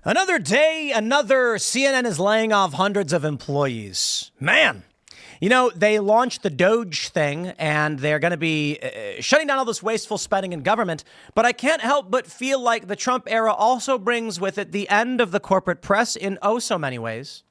Another day, another CNN is laying off hundreds of employees. Man, you know, they launched the Doge thing and they're going to be shutting down all this wasteful spending in government. But I can't help but feel like the Trump era also brings with it the end of the corporate press in oh so many ways.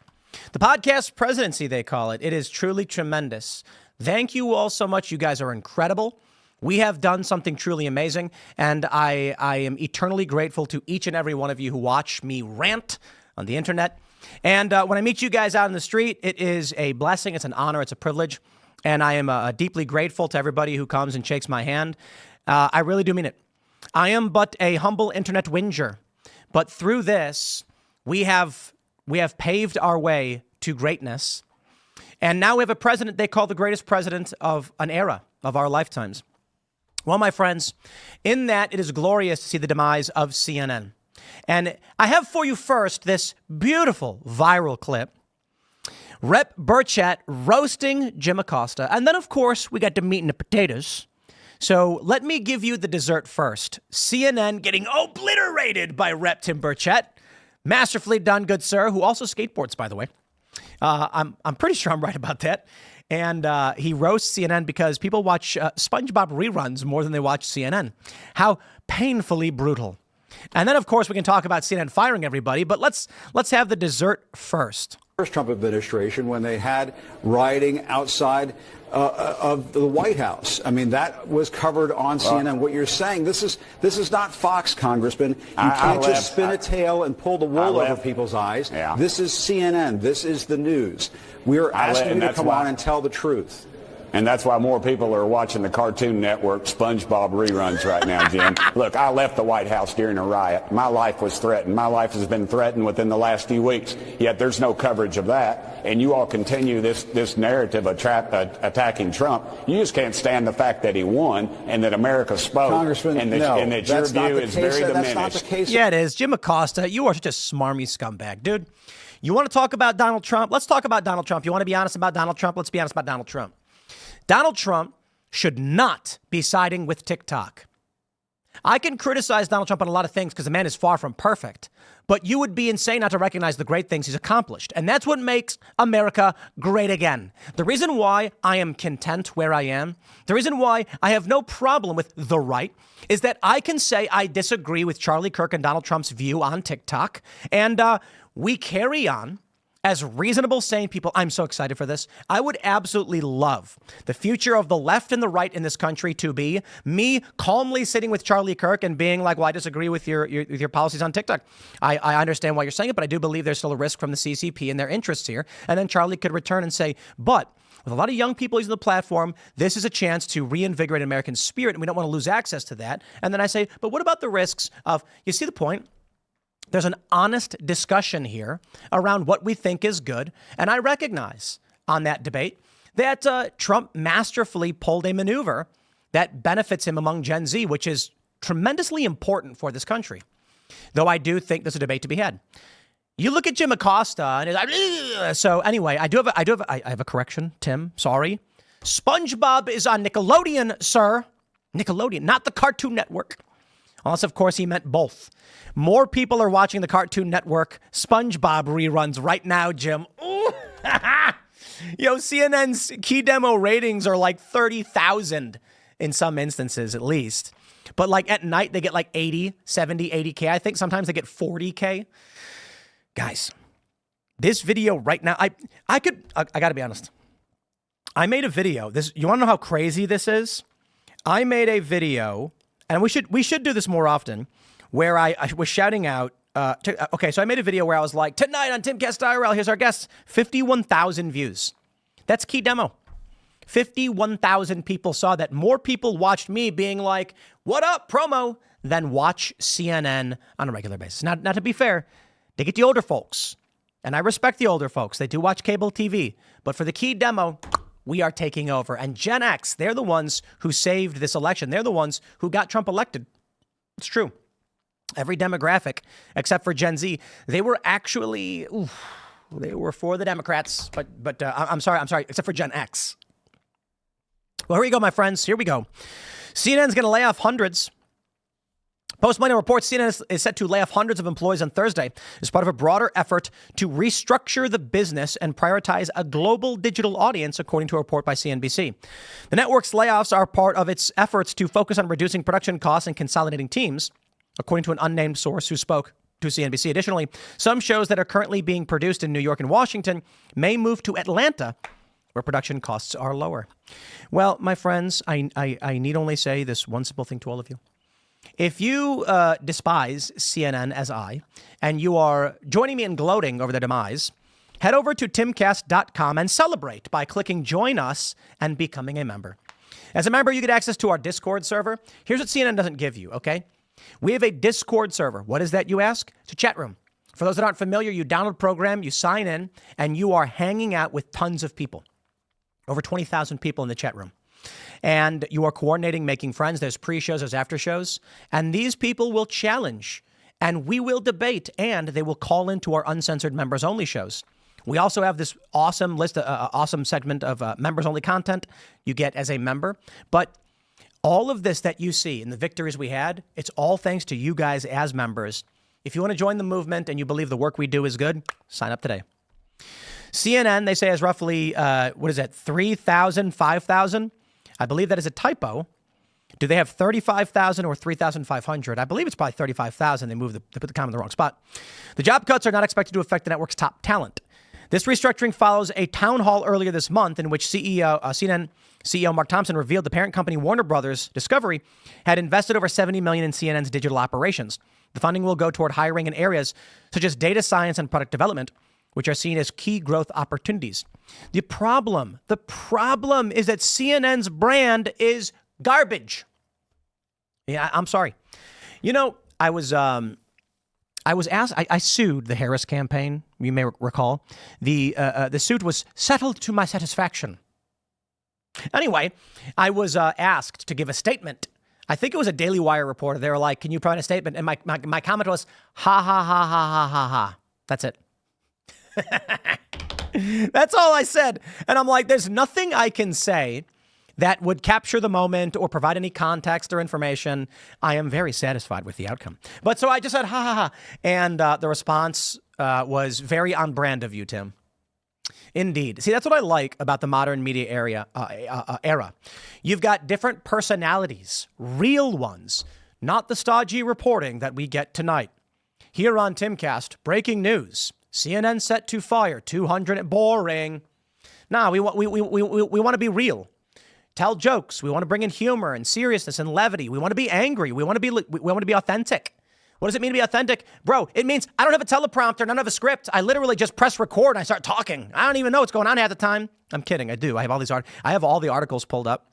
The podcast presidency, they call it. It is truly tremendous. Thank you all so much. You guys are incredible. We have done something truly amazing, and I am eternally grateful to each and every one of you who watch me rant on the internet. And when I meet you guys out in the street, it is a blessing, it's an honor, it's a privilege, and I am deeply grateful to everybody who comes and shakes my hand. I really do mean it. I am but a humble internet whinger, but through this, we have paved our way to greatness, and now we have a president they call the greatest president of an era of our lifetimes. Well, my friends, in that it is glorious to see the demise of CNN. And I have for you first this beautiful viral clip. Rep. Burchett roasting Jim Acosta. And then, of course, we got the meat and the potatoes. So let me give you the dessert first. CNN getting obliterated by Rep. Tim Burchett. Masterfully done, good sir, who also skateboards, by the way. I'm pretty sure I'm right about that. And he roasts CNN because people watch SpongeBob reruns more than they watch CNN. How painfully brutal. And then, of course, we can talk about CNN firing everybody, but let's have the dessert first. First Trump administration, when they had rioting outside of the White House. I mean, that was covered on CNN. What you're saying, this is not Fox, Congressman. You can't just spin a tail and pull the wool over people's eyes. Yeah. This is CNN. This is the news. We are asking you to come on and tell the truth. And that's why more people are watching the Cartoon Network SpongeBob reruns right now, Jim. Look, I left the White House during a riot. My life was threatened. My life has been threatened within the last few weeks. Yet there's no coverage of that. And you all continue this narrative attacking Trump. You just can't stand the fact that he won and that America spoke. Congressman, and that your view is very diminished. That's not the case. Yeah, it is. Jim Acosta, you are such a smarmy scumbag, dude. You want to talk about Donald Trump? Let's talk about Donald Trump. You want to be honest about Donald Trump? Let's be honest about Donald Trump. Donald Trump should not be siding with TikTok. I can criticize Donald Trump on a lot of things because the man is far from perfect, but you would be insane not to recognize the great things he's accomplished. And that's what makes America great again. The reason why I am content where I am, the reason why I have no problem with the right, is that I can say I disagree with Charlie Kirk and Donald Trump's view on TikTok, and we carry on as reasonable, sane people. I'm so excited for this. I would absolutely love the future of the left and the right in this country to be me calmly sitting with Charlie Kirk and being like, well, I disagree with your policies on TikTok. I understand why you're saying it, but I do believe there's still a risk from the CCP and their interests here. And then Charlie could return and say, but with a lot of young people using the platform, this is a chance to reinvigorate American spirit, and we don't want to lose access to that. And then I say, but what about the risks of, you see the point? There's an honest discussion here around what we think is good. And I recognize on that debate that Trump masterfully pulled a maneuver that benefits him among Gen Z, which is tremendously important for this country. Though I do think there's a debate to be had. You look at Jim Acosta and it's like, so anyway, I have a correction, Tim. Sorry. SpongeBob is on Nickelodeon, sir. Nickelodeon, not the Cartoon Network. Unless, of course, he meant both. More people are watching the Cartoon Network SpongeBob reruns right now, Jim. Ooh. Yo, CNN's key demo ratings are like 30,000 in some instances, at least. But like at night, they get like 80, 70, 80K. I think sometimes they get 40K. Guys, this video right now, I got to be honest. I made a video. You want to know how crazy this is? I made a video. And we should do this more often, where I was shouting out. Okay, so I made a video where I was like, tonight on Timcast IRL, here's our guests. 51,000 views. That's key demo. 51,000 people saw that. More people watched me being like, what up, promo, than watch CNN on a regular basis. Now, to be fair, they get the older folks. And I respect the older folks. They do watch cable TV. But for the key demo, we are taking over. And Gen X, they're the ones who saved this election. They're the ones who got Trump elected. It's true. Every demographic, except for Gen Z, they were actually, they were for the Democrats. But I'm sorry, except for Gen X. Well, here we go, my friends. Here we go. CNN's going to lay off hundreds. Post-Money reports CNN is set to lay off hundreds of employees on Thursday as part of a broader effort to restructure the business and prioritize a global digital audience, according to a report by CNBC. The network's layoffs are part of its efforts to focus on reducing production costs and consolidating teams, according to an unnamed source who spoke to CNBC. Additionally, some shows that are currently being produced in New York and Washington may move to Atlanta, where production costs are lower. Well, my friends, I need only say this one simple thing to all of you. If you despise CNN as I, and you are joining me in gloating over their demise, head over to timcast.com and celebrate by clicking Join Us and becoming a member. As a member, you get access to our Discord server. Here's what CNN doesn't give you, okay? We have a Discord server. What is that, you ask? It's a chat room. For those that aren't familiar, you download the program, you sign in, and you are hanging out with tons of people. Over 20,000 people in the chat room. And you are coordinating, making friends. There's pre-shows, there's after-shows. And these people will challenge, and we will debate, and they will call into our uncensored members-only shows. We also have this awesome list, awesome segment of members-only content you get as a member. But all of this that you see in the victories we had, it's all thanks to you guys as members. If you want to join the movement and you believe the work we do is good, sign up today. CNN, they say, has roughly, 3,000, 5,000? I believe that is a typo. Do they have 35,000 or 3,500? I believe it's probably 35,000. They put the comma in the wrong spot. The job cuts are not expected to affect the network's top talent. This restructuring follows a town hall earlier this month in which CNN CEO Mark Thompson revealed the parent company Warner Brothers Discovery had invested over $70 million in CNN's digital operations. The funding will go toward hiring in areas such as data science and product development, which are seen as key growth opportunities. The problem is that CNN's brand is garbage. Yeah, I'm sorry. You know, I was asked, I sued the Harris campaign. You may recall. The suit was settled to my satisfaction. Anyway, I was asked to give a statement. I think it was a Daily Wire reporter. They were like, can you provide a statement? And my comment was, ha, ha, ha, ha, ha, ha, ha. That's it. That's all I said. And I'm like, there's nothing I can say that would capture the moment or provide any context or information. I am very satisfied with the outcome. But so I just said, ha, ha, ha. And the response was very on brand of you, Tim. Indeed. See, that's what I like about the modern media era. You've got different personalities, real ones, not the stodgy reporting that we get tonight. Here on Timcast, breaking news. CNN set to fire 200. Boring. Nah, we want to be real. Tell jokes. We want to bring in humor and seriousness and levity. We want to be angry. We want to be authentic. What does it mean to be authentic? Bro, it means I don't have a teleprompter, I don't have a script. I literally just press record and I start talking. I don't even know what's going on half the time. I'm kidding. I do. I have all the articles pulled up.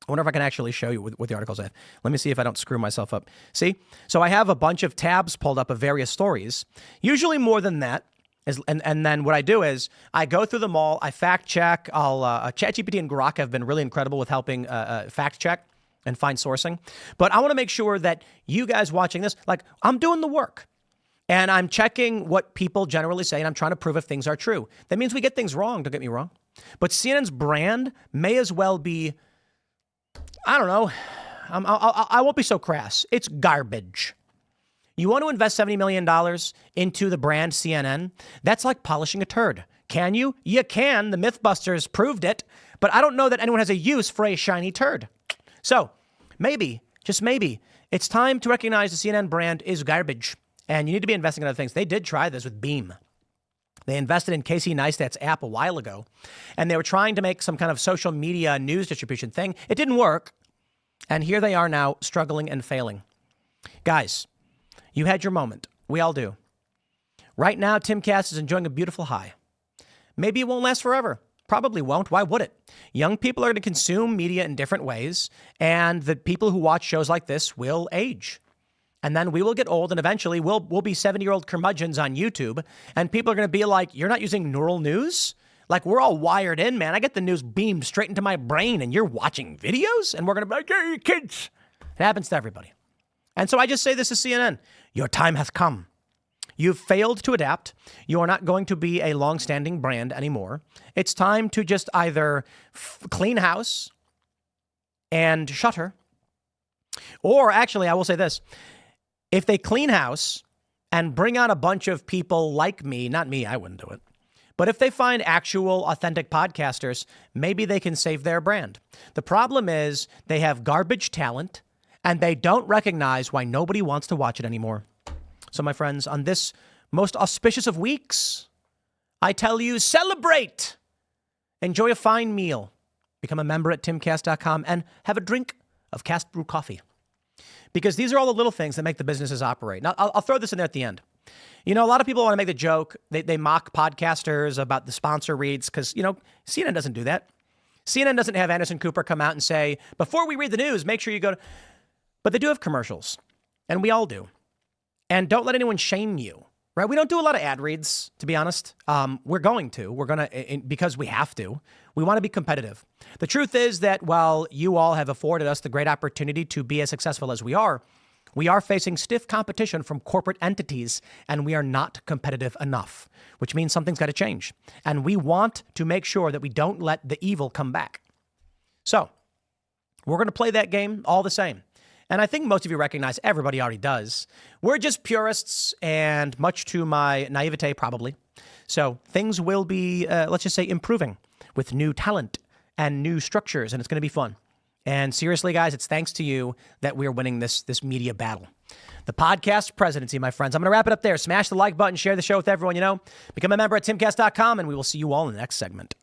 I wonder if I can actually show you what the articles have. Let me see if I don't screw myself up. See? So I have a bunch of tabs pulled up of various stories, usually more than that. And then what I do is I go through them all. I fact check. ChatGPT and Grok have been really incredible with helping fact check and find sourcing. But I want to make sure that you guys watching this, like, I'm doing the work. And I'm checking what people generally say, and I'm trying to prove if things are true. That means we get things wrong, don't get me wrong. But CNN's brand may as well be, I don't know, I won't be so crass. It's garbage. You want to invest $70 million into the brand CNN? That's like polishing a turd. Can you? You can. The Mythbusters proved it. But I don't know that anyone has a use for a shiny turd. So maybe, just maybe, it's time to recognize the CNN brand is garbage. And you need to be investing in other things. They did try this with Beam. They invested in Casey Neistat's app a while ago. And they were trying to make some kind of social media news distribution thing. It didn't work. And here they are now struggling and failing. Guys, you had your moment. We all do. Right now, Timcast is enjoying a beautiful high. Maybe it won't last forever. Probably won't. Why would it? Young people are going to consume media in different ways, and the people who watch shows like this will age. And then we will get old, and eventually we'll be 70-year-old curmudgeons on YouTube, and people are going to be like, you're not using neural news? Like, we're all wired in, man. I get the news beamed straight into my brain, and you're watching videos? And we're going to be like, hey, kids. It happens to everybody. And so I just say this to CNN. Your time has come. You've failed to adapt. You are not going to be a long-standing brand anymore. It's time to just either clean house and shutter. Or actually, I will say this. If they clean house and bring on a bunch of people like me, not me, I wouldn't do it. But if they find actual authentic podcasters, maybe they can save their brand. The problem is they have garbage talent and they don't recognize why nobody wants to watch it anymore. So my friends, on this most auspicious of weeks, I tell you, celebrate. Enjoy a fine meal. Become a member at timcast.com and have a drink of cast brew coffee. Because these are all the little things that make the businesses operate. Now, I'll throw this in there at the end. You know, a lot of people want to make the joke. They mock podcasters about the sponsor reads because, you know, CNN doesn't do that. CNN doesn't have Anderson Cooper come out and say, before we read the news, make sure you go to... But they do have commercials. And we all do. And don't let anyone shame you. Right? We don't do a lot of ad reads, to be honest. We're going to, because we have to. We want to be competitive. The truth is that while you all have afforded us the great opportunity to be as successful as we are facing stiff competition from corporate entities, and we are not competitive enough, which means something's got to change. And we want to make sure that we don't let the evil come back. So we're going to play that game all the same. And I think most of you recognize, everybody already does. We're just purists, and much to my naivete, probably. So things will be, let's just say, improving with new talent and new structures, and it's going to be fun. And seriously, guys, it's thanks to you that we're winning this media battle. The podcast presidency, my friends. I'm going to wrap it up there. Smash the like button, share the show with everyone you know. Become a member at timcast.com, and we will see you all in the next segment.